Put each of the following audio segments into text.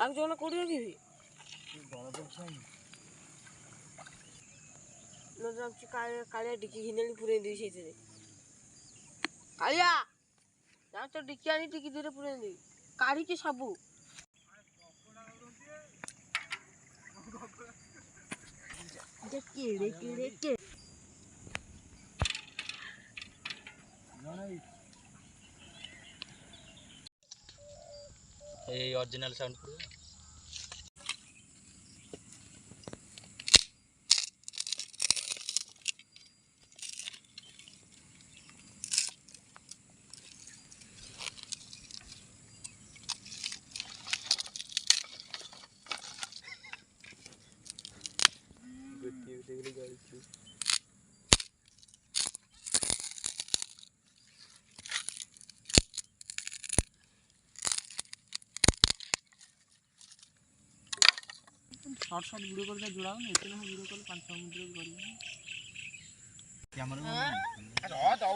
ଆଉ ଜଣ କୋଉଠି ରଖିବି କାଳିଆ ଟିକି ଘିନେଳି ପୁରେଇ ଦେବି ସେଇଥିରେ କାଳିଆ ଯାଉ ତ ଟିକି ଆଣି ଟିକି ଧୀରେ ପୁରେଇ ଦେବି କାଢିକି ସବୁ এই অরিজিনাল সাউন্ড পুরো शॉर्ट शॉर्ट वीडियो करके जुड़ाओ ना इतने वीडियो कॉल 5-6 मिनट में करिए कैमरा में अरे आ जाओ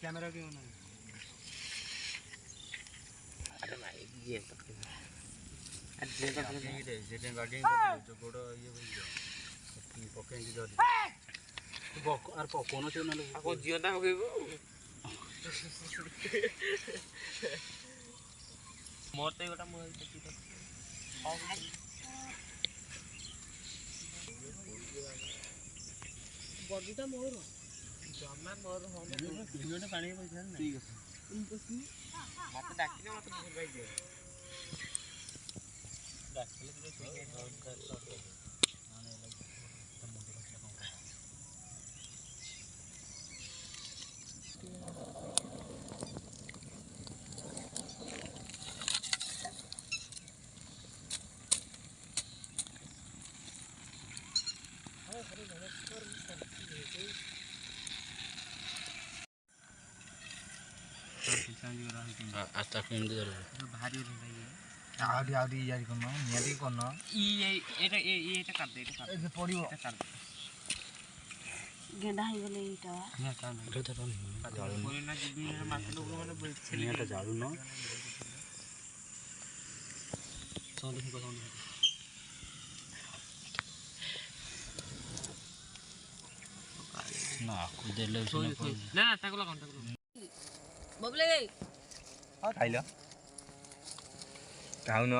कैमरा क्यों ना अरे भाई ये तो अरे जेटे गार्डिंग जो गोड़ ये भाई पके की जड़ी आर कोनो से ना को जियोता होगेबो मोरते गोटा मोबाइल देखि बॉडीटा मोर जमा मोर हो वीडियोटा पानी पैसा ना ठीक है मत डाकिले मत भूल भाई दे डाकिले तो ठीक है और कर माने लग तब मुझे कसला कौन अरे नमस्कार आता फ्रेंड दे भारी आउरी आउरी यार कोन नियादी कोन ई एटा एटा काट दे एटा ए पडियो एटा काट गेंडा हो गेले इटा ना का ना तो जालू कोई ना जिबी माथे लोग माने छेली एटा जालू न साउंड को साउंड ना को देले ना ना ताको लगा बबले खाइलो खाऊ न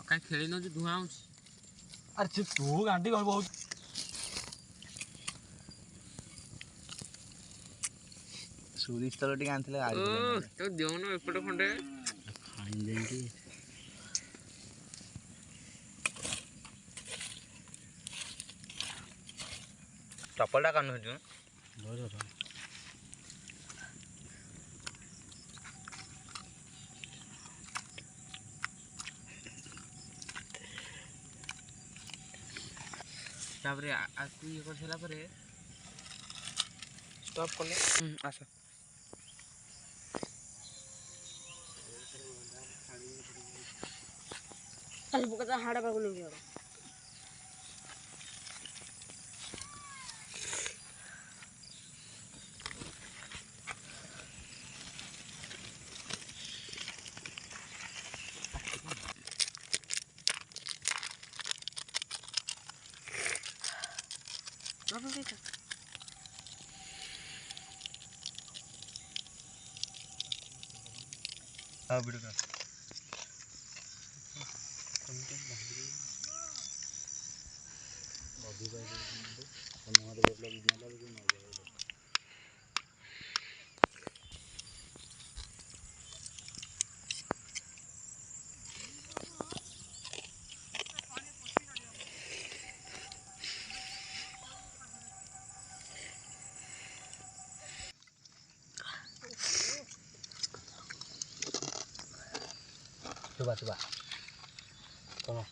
कहीं खेली न जो धुआं अरे तू गांडी कर बहुत सुरीश तल टी आनथिले आ तो देउ न एपट खंडे खाइन देंकी चप्पलटा कान हजू जोर तापरे आकु ये कर छला परे स्टॉप करले आसा चल बुका हाड़ा बागु नहीं गयो बाबू देखो हां वीडियो का अभी भाई हमारे ब्लॉग बना लगे ना coba tolong